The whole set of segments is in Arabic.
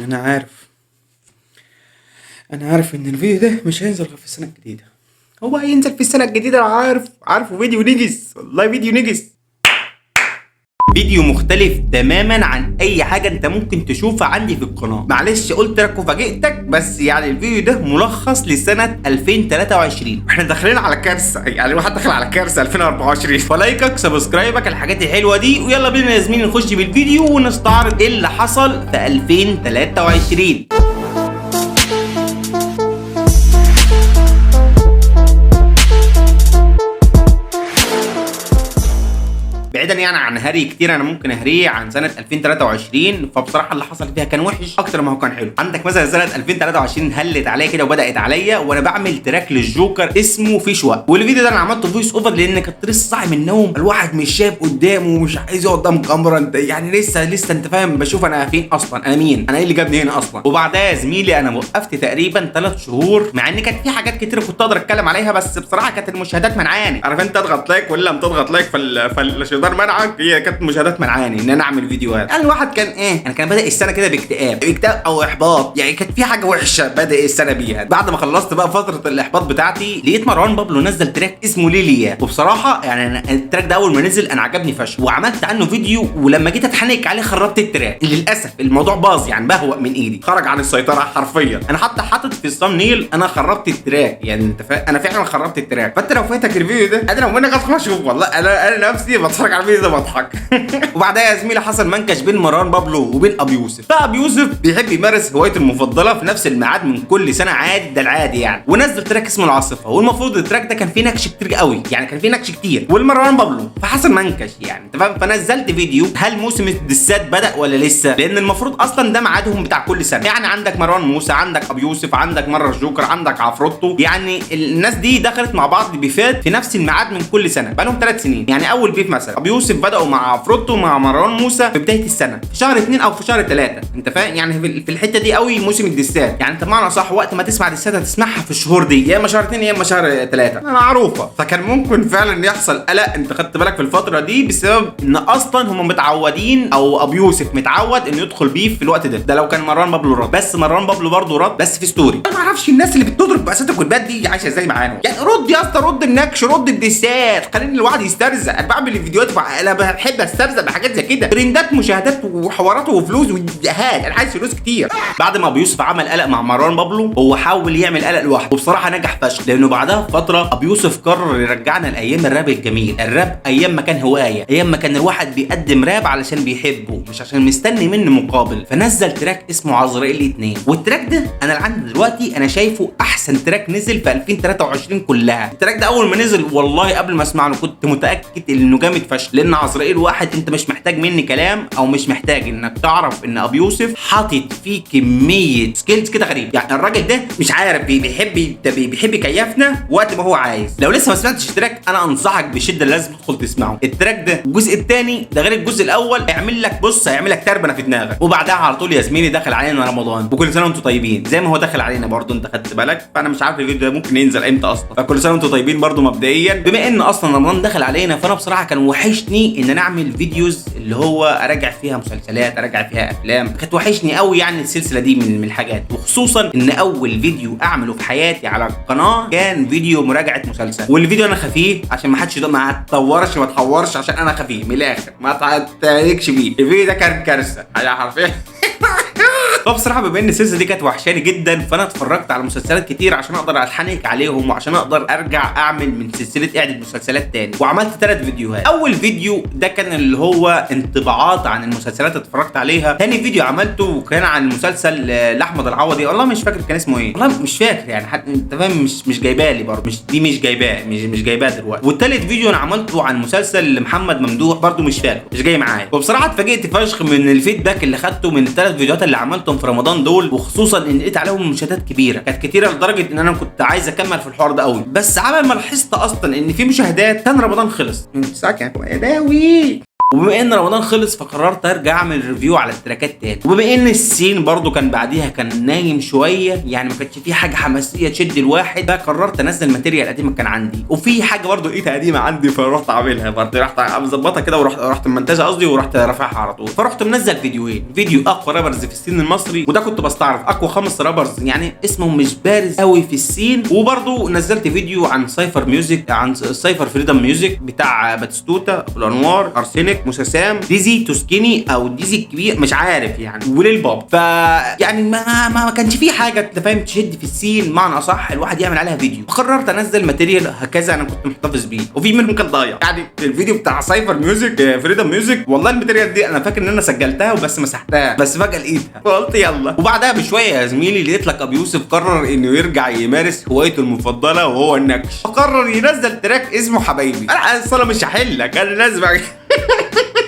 انا عارف ان الفيديو ده مش هينزل غير في السنه الجديده. هو هينزل في السنه الجديده، انا عارفه فيديو نجس، والله فيديو نجس، فيديو مختلف تماما عن اي حاجه انت ممكن تشوفها عندي في القناه. معلش قلت لك وفاجئتك، بس يعني الفيديو ده ملخص لسنه 2023 واحنا داخلين على كارثه، يعني الواحد داخل على كارثه 2024. فلايكك سبسكرايبك الحاجات الحلوه دي، ويلا بينا يا زميلي نخش بالفيديو ونستعرض ايه اللي حصل في 2023. بعيدا يعني عن هري كتير انا ممكن اهريه عن سنه 2023، فبصراحه اللي حصل فيها كان وحش اكتر ما هو كان حلو. عندك مثلا سنه 2023 هلت عليا كده وبدات عليا وانا بعمل تراك للجوكر اسمه فيش وقت، والفيديو ده انا عملته فويس اوفر لان كنت لسه صاحي من النوم، الواحد مش شايف قدامه ومش عايز يقعد قدام كاميرا، انت يعني لسه انت فاهم، بشوف انا فين اصلا، انا مين، انا ايه اللي جابني هنا اصلا. وبعدها يا زميلي انا وقفت تقريبا 3 شهور، مع ان كانت في حاجات كتير كنت اقدر اتكلم عليها، بس بصراحه كانت المشاهدات منعاني. عارف انت تضغط لايك ولا ما تضغط لايك فالشيطان منعك، هي كانت مشاهدات منعاني ان انا اعمل فيديوهات. يعني الواحد كان يعني كان بادئ السنه كده باكتئاب او احباط، يعني كانت في حاجه وحشه بادئ السنه بيها. بعد ما خلصت بقى فتره الاحباط بتاعتي، لقيت مروان بابلو نزل تراك اسمه ليليا، وبصراحه يعني أنا التراك ده اول ما نزل انا عجبني فشخ وعملت عنه فيديو، ولما جيت اتحنك عليه خربت التراك. للاسف الموضوع باظ، يعني بهوأ من ايدي، خرج عن السيطره حرفيا. انا حتى حاطط في الثامنيل انا خربت التراك، يعني انت انا فعلا خربت التراك. فانت لو فاتك الفيديو ده انا لو منك ادخل اشوف، والله انا نفسي بتفرج على الفيديو ده بضحك. وبعدها يا زميلي حصل منكش بين مروان بابلو وبين ابي يوسف. فابي يوسف بيحب يمارس هوايته المفضله في نفس الميعاد من كل سنه، عادي، ده العادي يعني، ونزل تراك اسمه العاصفه، والمفروض التراك ده كان فيه نكش كتير قوي، يعني كان فيه نكش كتير والمروان بابلو، فحصل منكش يعني انت فاهم. فنزلت فيديو هل موسم الدسات بدا ولا لسه، لان المفروض اصلا ده ميعادهم بتاع كل سنه، يعني عندك مروان موسى، عندك ابي يوسف، عندك مره الجوكر، عندك عفروتو، يعني الناس دي دخلت مع بعض بيفات في نفس الميعاد من كل سنه بقالهم 3 سنين. يعني اول بيف مثلا ابي يوسف بداوا مع عفروتو مع مروان موسى في بدايه السنه في شهر 2 او في شهر 3، انت فاهم، يعني في الحته دي قوي موسم الدسات. يعني انت بمعنى صح وقت ما تسمع دسات هتسمعها في الشهور دي، يا اما شهر 2 يا اما شهر 3 معروفه. فكان ممكن فعلا يحصل قلق، انت خدت بالك في الفتره دي، بسبب ان اصلا هم متعودين او ابو يوسف متعود انه يدخل بيف في الوقت ده لو كان مروان بابلو رد، بس مروان بابلو برضه رد بس في ستوري. انا ما اعرفش الناس اللي بتضرب بأسات الكلبات دي عايشه ازاي معانا، يعني رد يا اسطى، رد النكش، رد الدسات، خليني الواحد يسترزق. انا بعمل الفيديوهات انا بحب استرزق بحاجات زي كده، ترندات، مشاهدات وحوارات وفلوس وجهات، انا عايز فلوس كتير. بعد ما ابو يوسف عمل قلق مع مروان بابلو، هو حاول يعمل قلق لوحده، وبصراحه نجح فشخ، لانه بعدها بفتره ابو يوسف قرر يرجعنا لايام الراب الجميل، الراب ايام ما كان هوايه، ايام ما كان الواحد بيقدم راب علشان بيحبه مش عشان مستني منه مقابل. فنزل تراك اسمه عزرائيل 2، والتراك ده انا لحد دلوقتي انا شايفه احسن تراك نزل في 2023 كلها. التراك ده اول ما نزل والله قبل ما اسمعه كنت متاكد انه جامد فشخ، لان عزرائيل 1 انت مش محتاج مني كلام، او مش محتاج انك تعرف ان ابي يوسف حاطط فيه كميه سكيلز كده غريب. يعني الراجل ده مش عارف بيحب يكيفنا وقت ما هو عايز. لو لسه ما سمعتش التراك انا انصحك بشده لازم تدخل تسمعه. التراك ده الجزء الثاني ده غير الجزء الاول، هيعمل لك تربنه في دماغك. وبعدها على طول يا زميلي دخل علينا رمضان، وكل سنه وانتم طيبين، زي ما هو دخل علينا برضه، انت خدت بالك. فانا مش عارف الفيديو ده ممكن ينزل امتى اصلا، فكل سنه وانتم طيبين برضه مبدئيا، بما ان اصلا رمضان دخل علينا. فانا بصراحه كان وحشني ان انا اعمل فيديوز اللي هو اراجع فيها مسلسلات، اراجع فيها افلام، كانت وحشني قوي يعني السلسله دي من الحاجات. وخصوصا ان اول فيديو اعمله في حياتي على القناه كان فيديو مراجعه مسلسل، والفيديو انا خفيه عشان ما حدش ما تحورش عشان انا خفيه من الاخر، ما تعليقش بيه. الفيديو ده كان كارثه حرفيا. فبصراحه بما ان السلسله دي كانت وحشاني جدا، فانا اتفرجت على مسلسلات كتير عشان اقدر اتحنك عليهم، وعشان اقدر ارجع اعمل من سلسله اعاده مسلسلات تاني. وعملت 3 فيديوهات. اول فيديو ده كان اللي هو انطباعات عن المسلسلات اللي اتفرجت عليها. ثاني فيديو عملته كان عن المسلسل لاحمد العوضي، والله مش فاكر كان اسمه ايه، والله مش فاكر يعني انت فاهم، مش جايبالي برضه، مش جايباه دلوقتي. والثالث فيديو انا عملته عن مسلسل لمحمد ممدوح، برضه مش فاكر، مش جاي معايا. وبصراحه اتفاجئت فشخ من الفيدباك اللي خدته من ال3 فيديوهات اللي عملتهم في رمضان دول، وخصوصا ان لقيت عليهم مشاهدات كبيره، كانت كتيره لدرجه ان انا كنت عايز اكمل في الحوار ده قوي. بس عمل ما لاحظت اصلا ان في مشاهدات كان رمضان خلص من ساعه يا داوي. وبما ان رمضان خلص فقررت ارجع اعمل ريفيو على التراكات تاني، وبما ان السين برضو كان بعديها كان نايم شويه، يعني ما كانش فيه حاجه حماسيه تشد الواحد، فقررت انزل ماتيريال قديمه كان عندي، وفي حاجه برضو لقيتها قديمه عندي فرحت اعملها برضو، رحت مظبطها كده ورحت منتجها قصدي، ورحت رافعها على طول. فرحت منزل فيديوين، فيديو اقوى رابرز في السين المصري، وده كنت بستعرض اقوى 5 رابرز يعني اسمهم مش بارز قوي في السين، وبرضو نزلت فيديو عن سايفر ميوزك، عن سايفر فريدم ميوزك بتاع باتستوتا، ابو الانوار، ارسنك، موسى، ديزي توسكيني او ديزي الكبير مش عارف يعني، وليل باب. ف يعني ما كانش في حاجه انت فاهم تشد في السين معنى اصح الواحد يعمل عليها فيديو، فقررت انزل ماتيريال هكذا انا كنت محتفظ بيه، وفي منهم كان ضايع يعني. الفيديو بتاع سايفر ميوزك فريدم ميوزك والله الماتيريال دي انا فاكر ان انا سجلتها وبس مسحتها، بس فجاه لقيتها فقلت يلا. وبعدها بشويه يا زميلي لقيت لك ابو يوسف قرر انه يرجع يمارس هوايته المفضله وهو النكش، فقرر ينزل تراك اسمه حبايبي. انا اصلا مش هحلك، انا لازم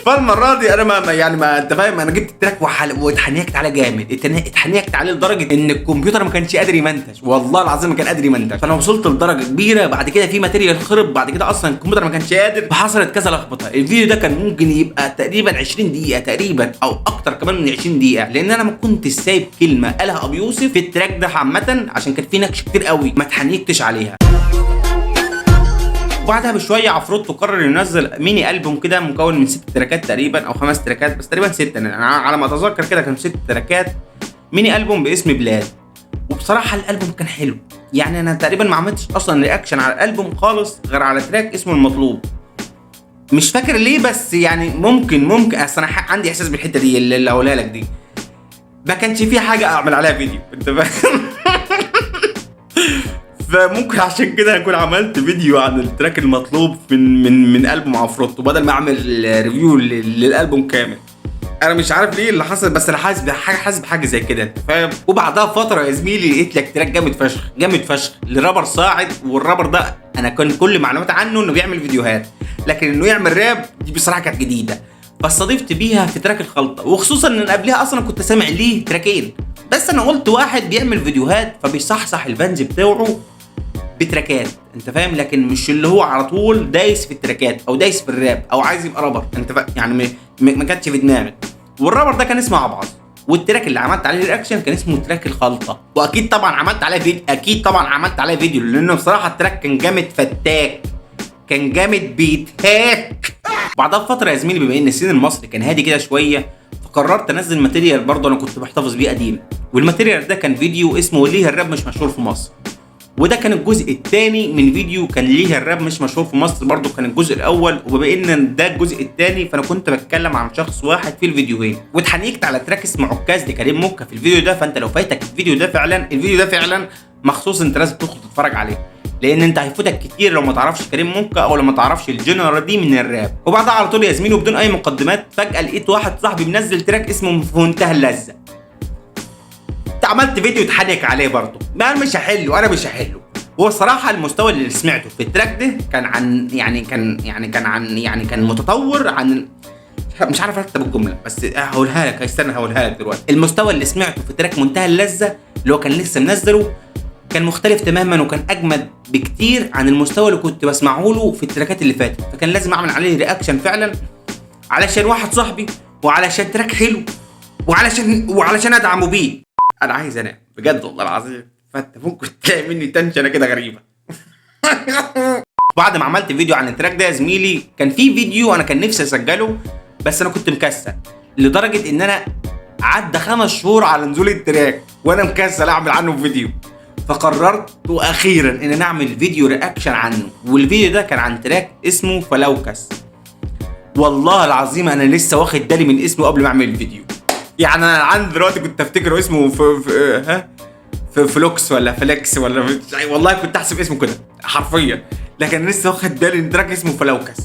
فالمره دي انا ما انت فاهم، انا جبت التراك واتحنيكت عليه جامد، اتحنيكت عليه لدرجه ان الكمبيوتر ما كانش قادر يمنتج، والله العظيم ما كان قادر يمنتج، فانا وصلت لدرجه كبيره. بعد كده في ماتيريال خرب، بعد كده اصلا الكمبيوتر ما كانش قادر، فحصلت كذا لخبطه. الفيديو ده كان ممكن يبقى تقريبا 20 دقيقه تقريبا او اكتر كمان من 20 دقيقه، لان انا ما كنتش سايب كلمه قالها ابو يوسف في التراك ده عامه، عشان كان في نكش كتير قوي ما اتحنيكتش عليها. وبعدها بشويه عفروتو قرر ينزل ميني البوم كده مكون من 6 تراكات تقريبا او 5 تراكات، بس تقريبا 6 انا على ما اتذكر كده كانوا 6 تراكات، ميني البوم باسم بلاد. وبصراحه الالبوم كان حلو، يعني انا تقريبا ما عملتش اصلا رياكشن على الالبوم خالص غير على تراك اسمه المطلوب، مش فاكر ليه، بس يعني ممكن اصل انا عندي احساس بالحته دي اللي هقولها لك دي، ما كانش في حاجه اعمل عليها فيديو انت فاهم. فممكن عشان كده اكون عملت فيديو عن التراك المطلوب من البوم عفروتو بدل ما اعمل ريفيو للالبوم كامل. انا مش عارف ليه اللي حصل، بس انا حاسس بحاجه زي كده انت فاهم. وبعدها فتره يا زميلي لقيت لك تراك جامد فشخ لرابر صاعد، والرابر ده انا كان كل معلومات عنه انه بيعمل فيديوهات، لكن انه يعمل راب دي بصراحه كانت جديده، فاستضفت بيها في تراك الخلطه، وخصوصا ان قبلها اصلا كنت سامع ليه تراكين، بس انا قلت واحد بيعمل فيديوهات فبيصحصح الفانز بتاعه بتراكات انت فاهم، لكن مش اللي هو على طول دايس في التراكات او دايس في الراب او عايز يبقى رابر انت فاهم، يعني ما كانتش في دماغي. والرابر ده كان اسمه عبعظ، والتراك اللي عملت عليه رياكشن كان اسمه تراك الخلطه، واكيد طبعا عملت عليه فيديو لانه بصراحه التراك كان جامد فتاك، كان جامد بيتهاك. بعدها بفتره يا زميلي بما ان السين المصري كان هادي كده شويه، فقررت انزل ماتيريال برضه انا كنت محتفظ بيه قديم، والماتيريال ده كان فيديو اسمه ليه الراب مش مشهور في مصر، وده كان الجزء الثاني من فيديو كان ليه الراب مش مشهور في مصر، برضو كان الجزء الاول، وبما ان ده الجزء الثاني فانا كنت بتكلم عن شخص واحد في الفيديوهين، واتحنيكت على تراك اسمه عكاز لكريم موكا في الفيديو ده. فانت لو فايتك الفيديو ده فعلا مخصوص انت لازم تدخل تتفرج عليه، لان انت هيفوتك كتير لو ما تعرفش كريم موكا او لو ما تعرفش الجنرا دي من الراب. وبعدها على طول يا زميلي وبدون اي مقدمات فجاه لقيت واحد صاحبي منزل تراك اسمه في منتهى اللذه، عملت فيديو اتحنك عليه برضه، انا مش هحله. هو الصراحه المستوى اللي سمعته في التراك ده كان متطور عن، مش عارف ارتب الجمله بس هقولها لك دلوقتي. المستوى اللي سمعته في تراك منتهى اللذه اللي هو كان لسه منزله كان مختلف تماما، وكان اجمد بكتير عن المستوى اللي كنت بسمعه له في التراكات اللي فاتت، فكان لازم اعمل عليه رياكشن فعلا علشان واحد صاحبي، وعلشان تراك حلو، وعلشان ادعمه بيه. انا عايز انام بجد والله العظيم، فانت ممكن تلاقي مني تنشنه كده غريبه. بعد ما عملت فيديو عن التراك ده يا زميلي كان في فيديو انا كان نفسي اسجله، بس انا كنت مكسل لدرجه ان انا عدى 5 شهور على نزول التراك وانا مكسل اعمل عنه فيديو، فقررت واخيرا ان انا اعمل فيديو رياكشن عنه. والفيديو ده كان عن تراك اسمه فلوكس، والله العظيم انا لسه واخد بالي من اسمه قبل ما اعمل الفيديو، يعني انا عندي دلوقتي كنت افتكره اسمه في فلوكس ولا فليكس ولا والله كنت احسب اسمه كده حرفيا، لكن لسه واخد بالي ان التراك اسمه فلوكس.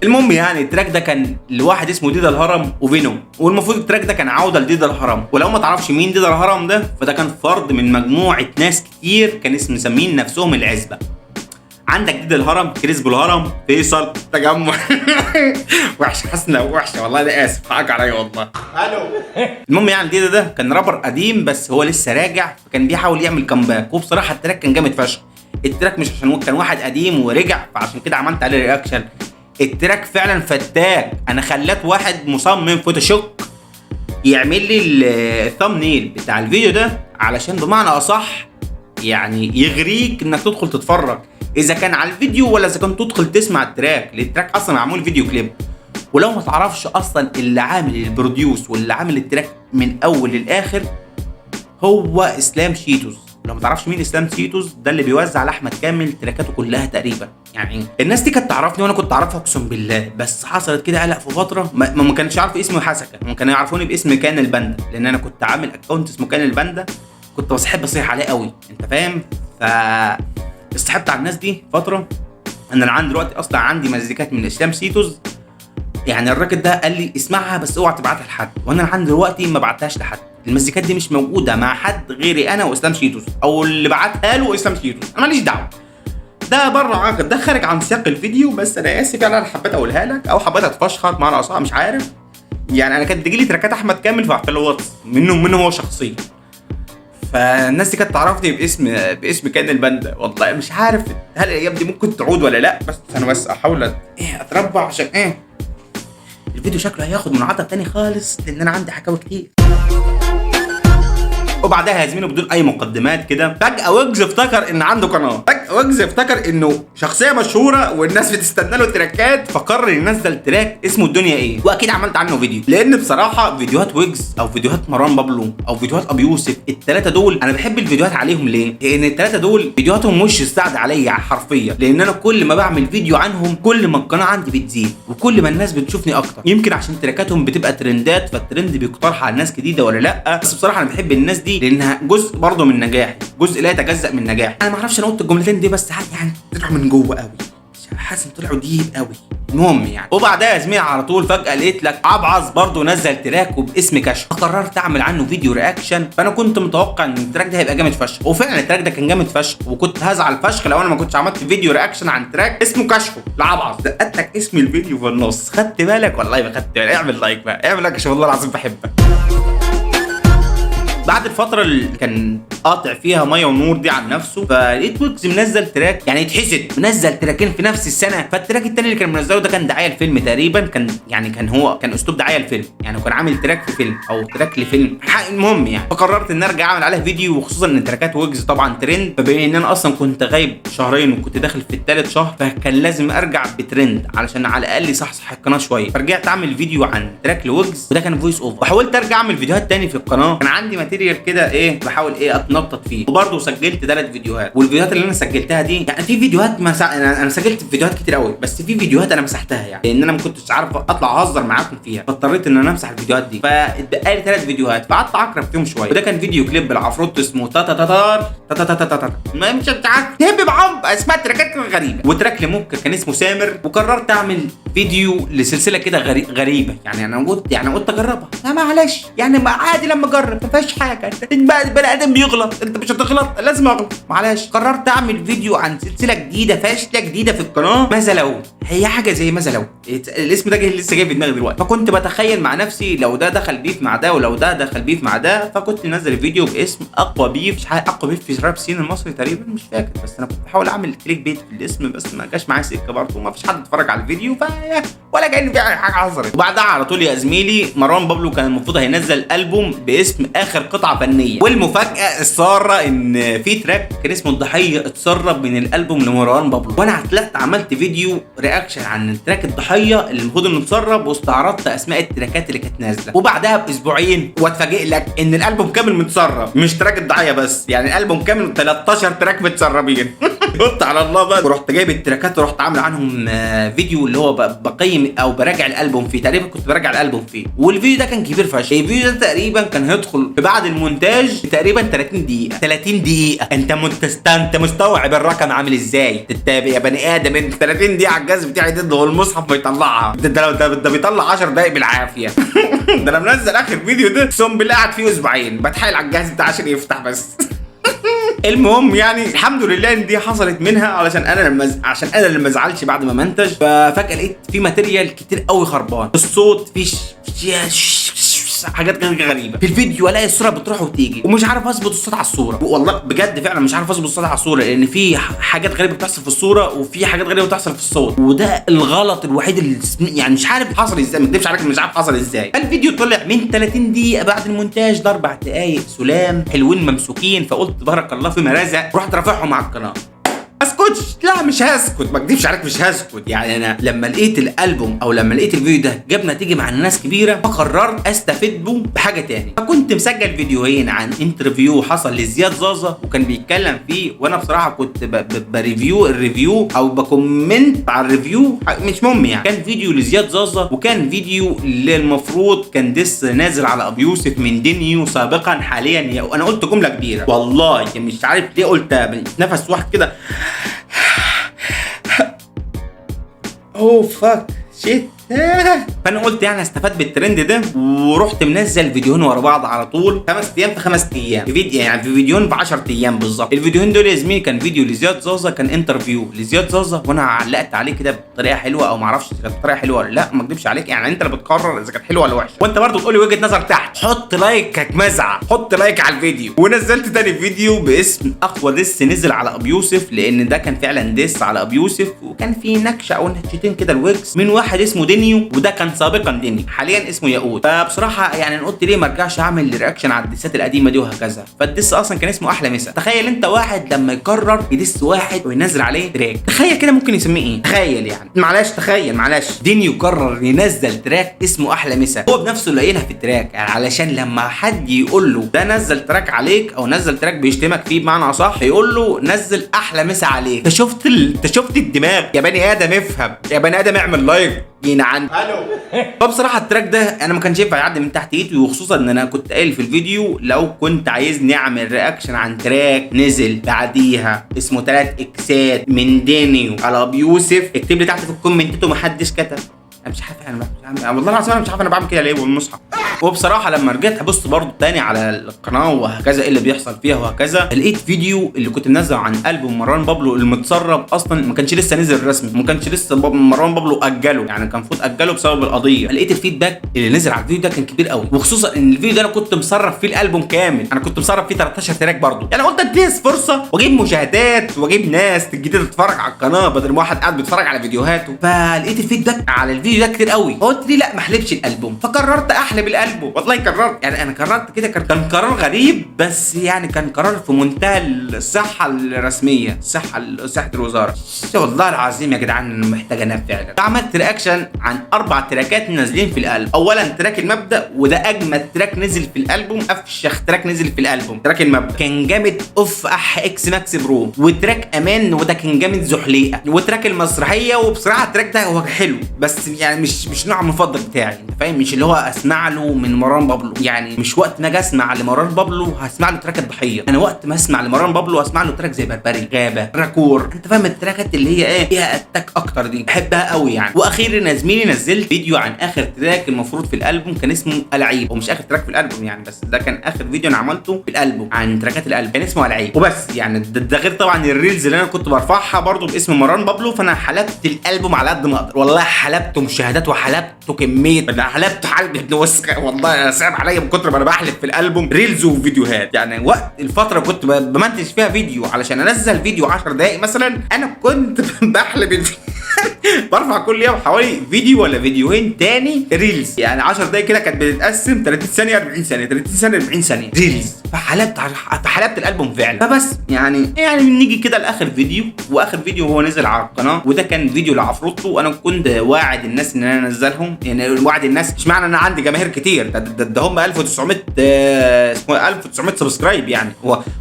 المهم يعني التراك ده كان لواحد اسمه ديدا الهرم وفينوم، والمفروض التراك ده كان عوده لديدا الهرم، ولو ما تعرفش مين ديدا الهرم ده فده كان فرد من مجموعه ناس كتير كان مسمين نفسهم العزبه. عندك ديدا الهرم، كريسبو الهرم، فيصل، تجمع. وحشه، حسنه وحشه والله، ده اسف حقك عليا والله. الو. المهم يعني ديدا ده كان رابر قديم بس هو لسه راجع، فكان بيحاول يعمل كامباك، وبصراحه التراك كان جامد فشخ. التراك مش عشان كان واحد قديم ورجع فعشان كده عملت عليه رياكشن، التراك فعلا فتاك. انا خليت واحد مصمم فوتوشوب يعمل لي الثامنيل بتاع الفيديو ده، علشان بمعنى اصح يعني يغريك انك تدخل تتفرج اذا كان على الفيديو ولا اذا كنت تدخل تسمع التراك، لان التراك اصلا معمول فيديو كليب. ولو ما تعرفش اصلا اللي عامل البروديوس واللي عامل التراك من اول للاخر هو اسلام شيتوز. لو ما تعرفش مين اسلام شيتوز، ده اللي بيوزع لاحمد كامل تراكاته كلها تقريبا. يعني الناس دي كانت تعرفني وانا كنت اعرفها اقسم بالله، بس حصلت كده قلق في فتره ما كانش عارف اسمي حسكه، هم كانوا يعرفوني باسم كان الباندا، لان انا كنت عامل اكونت اسمه كان الباندا، كنت بحب اصيح عليه قوي انت فاهم. استحبت على الناس دي فتره. انا لعند دلوقتي اصلا عندي مزيكات من اسلام شيتوز، يعني الراجل ده قال لي اسمعها بس اوعى تبعتها لحد، وانا لحد دلوقتي ما بعتهاش لحد. المزيكات دي مش موجوده مع حد غيري انا واسلام شيتوز، او اللي بعتها له اسلام شيتوز، انا ماليش دعوه. ده بره عقد، ده خارج عن سياق الفيديو، بس انا اسف يعني انا حبيت اقولها لك، او حبيت اتفشخر معنى اصح مش عارف. يعني انا كانت تجيلي تراكات احمد كامل في الواتس منه هو شخصيا، فالناس دي كانت تعرفني باسم كان الباندا. والله مش عارف هل الايام دي ممكن تعود ولا لا، بس انا احاول اتربع عشان الفيديو شكله هياخد منعطف تاني خالص، لان انا عندي حكاوي كتير. وبعدها يا زميلي بدون اي مقدمات كده، فجأة ويجز افتكر ان عنده قناة، فجأة ويجز افتكر انه شخصية مشهورة والناس بتستنى له تراكات، فقرر ينزل تراك اسمه الدنيا ايه، واكيد عملت عنه فيديو. لان بصراحة فيديوهات ويجز او فيديوهات مروان بابلو او فيديوهات ابي يوسف، الثلاثة دول انا بحب الفيديوهات عليهم. ليه؟ لان الثلاثة دول فيديوهاتهم وش السعد عليا حرفيا، لان انا كل ما بعمل فيديو عنهم كل ما القناة عندي بتزيد، وكل ما الناس بتشوفني اكتر. يمكن عشان تراكاتهم بتبقى ترندات، فالترند بيقترح على الناس جديدة ولا لا، بس بصراحة انا بحب الناس دي لانها جزء برضه من نجاحي، جزء لا يتجزأ من نجاحي. انا ما اعرفش انا قلت الجملتين دي بس يعني طلعوا من جوه قوي، حاسس طلعوا ديب قوي. المهم يعني، وبعدها يا زميلي على طول فجأة لقيت لك عبعظ برضه نزل تراك وباسم كشف، فقررت اعمل عنه فيديو رياكشن. فانا كنت متوقع ان التراك ده هيبقى جامد فشخ، وفعلا التراك ده كان جامد فشخ، وكنت هزعل فشخ لو انا ما كنتش عملت فيديو رياكشن عن تراك اسمه كشفه لعبعظ. دقت لك اسم الفيديو في النص، خدت بالك؟ والله ما خدت بالك. اعمل لايك بقى، اعمل لايك عشان والله العظيم بحبك. بعد الفترة اللي كان قاطع فيها ميه ونور دي عن نفسه، فلقيت ويجز منزل تراك يعني يتحسد، منزل تراكين في نفس السنة. فالتراك التاني اللي كان منزله ده كان دعاية الفيلم تقريبا، كان اسلوب دعاية الفيلم، يعني كان عامل تراك في فيلم او تراك لفيلم. المهم يعني، فقررت ان ارجع اعمل عليه فيديو، وخصوصا ان تراكات ويجز طبعا ترند، فبما ان انا اصلا كنت غايب شهرين وكنت داخل في الثالث شهر، فكان لازم ارجع بترند علشان على الاقل يصحصح القناة شوية. فرجعت اعمل فيديو عن تراك لويجز، وده كان فويس اوفر. وحاولت ارجع اعمل فيديوهات تاني في القناة، كان عندي ماتيريال كده بحاول اتنطط فيه، وبرضه سجلت 3 فيديوهات. والفيديوهات اللي انا سجلتها دي يعني في فيديوهات انا سجلت فيديوهات كتير قوي، بس في فيديوهات انا مسحتها يعني، لان انا ما كنتش عارف اطلع اهزر معاكم فيها، فاضطريت ان انا امسح الفيديوهات دي. فاتبقى لي 3 فيديوهات، فقعدت اعكرف فيهم شويه. وده كان فيديو كليب العفروت اسمه تاتا تاتار تاتا تاتا تاتا، ما مش عارف تهب بعمق اسمها تراكات غريبه. وتراك لموكا كان اسمه سامر. وقررت اعمل فيديو لسلسله كده غريبه، يعني انا قلت اجربها، لا معلش يعني عادي لما اجرب ما فيهاش حاجه، بني ادم بيغلط، انت مش هتغلط لازم اغلط معلش. قررت اعمل فيديو عن سلسله جديده فاشله جديده في القناه، ماذا لو. هي حاجه زي ماذا لو، الاسم ده لسه جاي في دماغي دلوقتي. فكنت بتخيل مع نفسي لو ده دخل بيف مع ده ولو ده دخل بيف مع ده، فكنت منزل فيديو باسم اقوى بيف، اقوى بيف في الراب سين المصري تقريبا، مش فاكر، بس انا كنت بحاول اعمل كليك بيت في الاسم، بس ما جاش معايا سكه برضه، ما فيش حد اتفرج على الفيديو ولا كأن في حاجه حصلت. وبعدها على طول يا زميلي مروان بابلو كان المفروض هينزل البوم باسم اخر قطعه فنيه، والمفاجاه الساره ان في تراك كان اسمه الضحيه اتسرب من الالبوم لمروان بابلو. وانا طلعت عملت فيديو رياكشن عن تراك الضحيه اللي المفروض انه اتسرب، واستعرضت اسماء التراكات اللي كانت نازله. وبعدها باسبوعين واتفاجئ لك ان الالبوم كامل متسرب، مش تراك الضحيه بس، يعني الالبوم كامل 13 تراك متسربين. قلت على الله بقى، ورحت جايب التراكات ورحت عامل عنهم فيديو اللي هو بقيم او براجع الالبوم فيه، تقريبا كنت براجع الالبوم فيه. والفيديو ده كان كبير فشخ، الفيديو ده تقريبا كان هيدخل في بعد المونتاج تقريبا 30 دقيقه 30 دقيقه. انت مستوعب الرقم عامل ازاي؟ تتابع يا بني ادم، انت 30 دقيقه على الجهاز بتاعي ده والمصحف بيطلعها، ده بيطلع 10 دقايق بالعافيه. ده انا منزل اخر فيديو ده اقسم بالله قاعد فيه اسبوعين بتحايل على الجهاز بتاعي عشان يفتح بس. المهم يعني الحمد لله ان دي حصلت منها، علشان انا اللي ما ازعلش بعد ما منتج. ففجاه لقيت في ماتيريال كتير قوي خربان، الصوت فيه حاجات غريبه في الفيديو، الاقي الصوره بتروح وتيجي ومش عارف اظبط الصوت على الصوره، والله بجد فعلا مش عارف اظبط الصوت على الصوره، لان في حاجات غريبه بتحصل في الصوره وفي حاجات غريبه بتحصل في الصوت، وده الغلط الوحيد اللي يعني مش عارف حصل ازاي، ما اكدبش عليك مش عارف حصل ازاي. الفيديو طلع من 30 دقيقه بعد المونتاج ده 4 دقايق سلام حلوين ممسوكين، فقلت بارك الله فيما رزق، رحت رافعهم على القناه. اسكتش، لا مش هسكت، ما اكدبش عليك مش هسكت. يعني انا لما لقيت الالبوم او لما لقيت الفيديو ده جاب نتيجه مع الناس كبيره، فقررت استفيد به بحاجه تاني. فكنت مسجل فيديوهين عن انترفيو حصل لزياد زازا وكان بيتكلم فيه، وانا بصراحه كنت بريفيو الريفيو او بكومنت على الريفيو، مش مهم يعني. كان فيديو لزياد زازا وكان فيديو اللي المفروض كان ديس نازل على ابو يوسف من دينيو سابقا حاليا. انا قلت جمله كبيره والله مش عارف ليه قلت نفس واحد كده، اوه فاك شيت. فانا قلت يعني استفاد بالترند ده، ورحت منزل فيديوهين ورا بعض على طول 5 ايام في 5 ايام، فيديو يعني في فيديوهين في 10 ايام بالظبط. الفيديوهين دول يا زميلي كان فيديو لزياد زازا، كان انترفيو لزياد زازا، وانا علقت عليه كده بطريقه حلوه او ما اعرفش كانت بطريقه حلوه ولا لا، ما اكدبش عليك يعني انت اللي بتقرر اذا كانت حلوه ولا وحشه، وانت برضه تقول لي وجهه نظر تحت. حط لايكك مزعه، حط لايك على الفيديو. ونزلت تاني فيديو باسم اقوى ديس نزل على ابو يوسف، لان ده كان فعلا ديس على ابو يوسف، وكان في نكشه او نكشتين كده الويكس من واحد اسمه دينيو، وده كان سابقا ديني حاليا اسمه ياقوت. فبصراحه يعني انا قلت ليه ما ارجعش اعمل رياكشن على الديسات القديمه دي وهكذا. فالديس اصلا كان اسمه احلى مسا. تخيل انت واحد لما يقرر يدس واحد وينزل عليه تراك، تخيل كده ممكن يسميه ايه؟ تخيل يعني معلش، تخيل معلش دينيو قرر ينزل تراك اسمه احلى مسا، هو بنفسه اللي قايلها في التراك، يعني علشان لما حد يقول له ده نزل تراك عليك او نزل تراك بيشتمك فيه بمعنى اصح، يقول له نزل احلى مسا عليك. انت شفت الدماغ يا بني ادم، افهم يا بني ادم، اعمل لايك عن الو. فبصراحه التراك ده انا ما كانش ينفع يعدي من تحت ايدي، وخصوصا ان انا كنت قايل في الفيديو لو كنت عايزني اعمل رياكشن عن تراك نزل بعديها اسمه 3 اكسات من دينيو على ابو يوسف، اكتب لي تحت في الكومنتات ومحدش كتب. انا مش عارف والله العظيم انا مش عارف انا بعمل كده ليه والمصحف. وبصراحه لما رجعت ابص برضو تاني على القناه وهكذا ايه اللي بيحصل فيها وهكذا، لقيت فيديو اللي كنت منزله عن البوم مروان بابلو المتسرب، اصلا ما كانش لسه نزل رسمي، ما كانش لسه مروان بابلو اجله، يعني كان المفروض اجله بسبب القضيه. لقيت الفيدباك اللي نزل على الفيديو ده كان كبير قوي، وخصوصا ان الفيديو ده انا كنت مسرب فيه الالبوم كامل، انا كنت مسرب فيه 13 تراك برضو، يعني قلت اديس فرصه واجيب مشاهدات واجيب ناس جديده تتفرج على القناه بدل ما واحد قاعد بيتفرج على فيديوهاته. فلقيت الفيدباك على الفيديو ده كتير قوي، قلت لي لا ما احلبش الالبوم، فقررت احلب الالبوم. والله قررت، يعني انا قررت كده، كان قرار غريب بس يعني كان قرار في منتهى الصحه الرسميه، صحه الوزاره. والله العظيم يا جدعان انا محتاج انام فعلا. عملت رياكشن عن 4 تراكات نازلين في الالبوم. اولا تراك المبدا، وده اجمد تراك نزل في الالبوم، افشخ تراك نزل في الالبوم تراك المبدا، كان جامد اوف اكس ماكس برو. وتراك امان، وده كان جامد زحليقه. وتراك المسرحيه، وبصراحه التراك ده هو حلو بس يعني مش نوع المفضل بتاعي، انت فاهم، مش اللي هو اسمع له من مروان بابلو، يعني مش وقت ما اجي اسمع لمروان بابلو هسمع له تراك الضحيه، انا وقت ما اسمع لمروان بابلو اسمع له تراك زي بربري، غابه، راكور، انت فاهم التراكات اللي هي ايه فيها اتاك اكتر دي بحبها قوي يعني. واخيرا يا زميلي نزلت فيديو عن اخر تراك المفروض في الالبوم، كان اسمه العيب، ومش اخر تراك في الالبوم يعني، بس ده كان اخر فيديو انا عملته في الالبوم عن تراكات الالبوم، كان اسمه العيب وبس يعني. ده غير طبعا الريلز اللي انا كنت برفعها برضو باسم مروان بابلو. فانا حلبت الالبوم على قد ما اقدر، والله حلبته مشاهدات وحلبته كميه، انا حلبت حلب ابن وسخه، والله انا صعب عليا من كتر ما انا بحلب في الالبوم ريلز وفيديوهات. يعني وقت الفتره كنت بمنتج فيها فيديو علشان انزل فيديو 10 دقائق مثلا، انا كنت بحلب برفع كل يوم حوالي فيديو ولا فيديوهين تاني ريلز، يعني 10 دقايق كده كانت بتتقسم 30 ثانيه 40 ثانيه 30 ثانيه 40 ثانيه ريلز. فحلبت الالبوم فعلا. فبس يعني نيجي كده لاخر فيديو، واخر فيديو هو نزل على القناه، وده كان فيديو لعفروتو. وانا كنت واعد الناس ان انا انزلهم، يعني واعد الناس مش معنى ان انا عندي جماهير كتير، ده هم 1900 اسمه 1900 سبسكرايب يعني،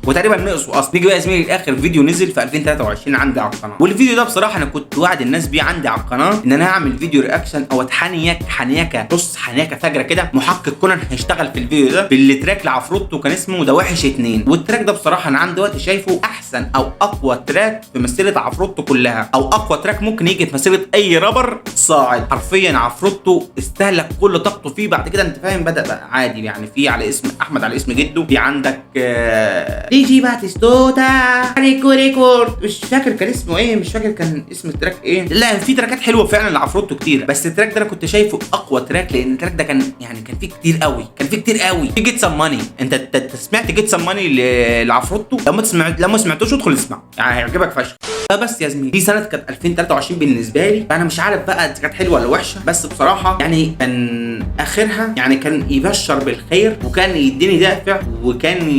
وتقريبا نقصوا اصلا. نيجي بقى يا زميلي اخر فيديو نزل في 2023 عندي على القناه، والفيديو ده بصراحه انا كنت واعد الناس بيه عندي على القناه ان انا هعمل فيديو رياكشن او اتحنيك حنيكه، بص حنيكه فجره كده. محقق كونان هيشتغل في الفيديو ده باللي تراك لعفروتو كان اسمه ده وحش 2، والتراك ده بصراحه انا عندي وقت شايفه احسن او اقوى تراك في مسيره عفروتو كلها، او اقوى تراك ممكن يجي في مسيره اي رابر صاعد. حرفيا عفروتو استهلك كل طاقته فيه. بعد كده انت فاهم بدا بقى عادي يعني، في على اسم احمد على اسم جده، في عندك دي جي باتيستوتا ريكورد، مش فاكر كان اسمه ايه، مش فاكر كان اسم التراك ايه، لا في تراكات حلوه فعلا لعفروتو كتير، بس التراك ده انا كنت شايفه اقوى تراك، لان التراك ده كان يعني كان فيه كتير قوي، كان فيه كتير قوي. في جيت سم ماني، انت سمعت جيت سم ماني لعفروتو؟ لو ما سمعتوش ادخل اسمع، يعني هيعجبك فشخ. فبس يا زميلي دي سنه كانت 2023 بالنسبه لي، فانا مش عارف بقى كانت حلوه ولا وحشه، بس بصراحه يعني كان اخرها يعني كان يبشر بالخير، وكان يديني دافع، وكان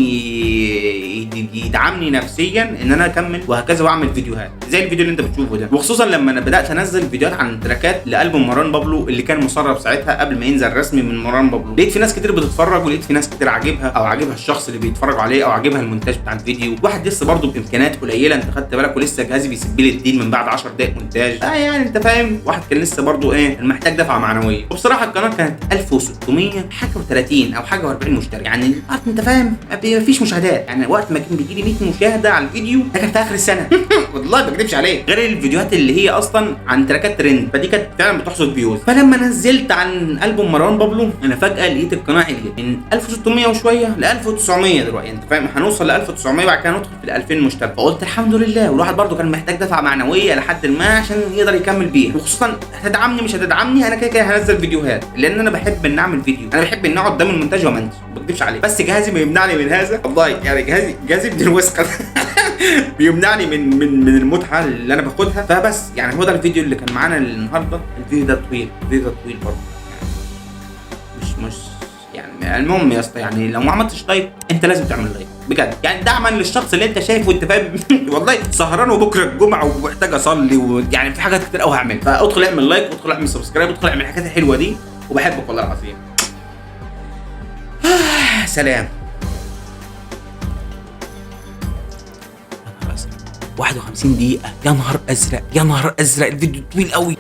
يدعمني نفسيا ان انا اكمل وهكذا واعمل فيديوهات زي الفيديو اللي انت بتشوفه ده. وخصوصا لما انا بدات انزل فيديوهات عن تراكات لالبوم مروان بابلو اللي كان مسرب ساعتها قبل ما ينزل رسمي من مروان بابلو، لقيت في ناس كتير بتتفرج، ولقيت في ناس كتير عاجبها او عاجبها الشخص اللي بيتفرج عليه او عاجبها المونتاج بتاع الفيديو. واحد لسه برضه بامكانيات قليله، انت خدت بالك، ولسه جهازي بيسب لي الدين من بعد 10 دقائق مونتاج، يعني انت فاهم، واحد كان لسه برضه ايه محتاج دفعه معنويه. وبصراحه القناه كانت 1600 حاجه و30 او حاجه و40 مشترك، يعني انت فاهم مفيش مشاهدات، يعني وقت ما كان بيجي لي 100 مشاهده على الفيديو ده كان في اخر السنه والله ما بكذبش عليك، غير الفيديوهات اللي هي اصلا عن تراكات ترند، فدي كانت فعلا بتحصد فيوز. فلما نزلت عن البوم مروان بابلو انا فجاه لقيت القناه عليت من 1600 وشويه ل 1900 دلوقتي، انت فاهم، هنوصل ل 1900 وبعد كده ندخل في ال 2000 مشترك. فقلت الحمد لله، والواحد برده كان محتاج دفعه معنويه لحد ما عشان يقدر يكمل بيها، وخصوصا هتدعمني مش هتدعمني انا كده كده هنزل فيديوهات، لان انا بحب ان اعمل فيديو، انا بحب ان اقعد قدام المونتاج ومنتج، ما بكذبش عليك، بس جهازي ما يمنعني من هذا والله، يعني جهازي ابن الوسخه بيمنعني من المتعه اللي انا باخدها. فبس يعني هو ده الفيديو اللي كان معانا النهارده. الفيديو ده طويل، برضه يعني مش يعني المهم يا اسطى، يعني لو ما عملتش لايك انت لازم تعمل لايك بجد، يعني دعما للشخص اللي انت شايفه، وانت فاهم والله سهران وبكره الجمعه ومحتاج اصلي، ويعني في حاجات كتير قوي هعمل، فادخل اعمل لايك، وادخل اعمل سبسكرايب، وادخل اعمل الحاجات الحلوه دي، وبحبك والله العظيم. سلام. 51 دقيقة، يا نهار ازرق، الفيديو طويل قوي.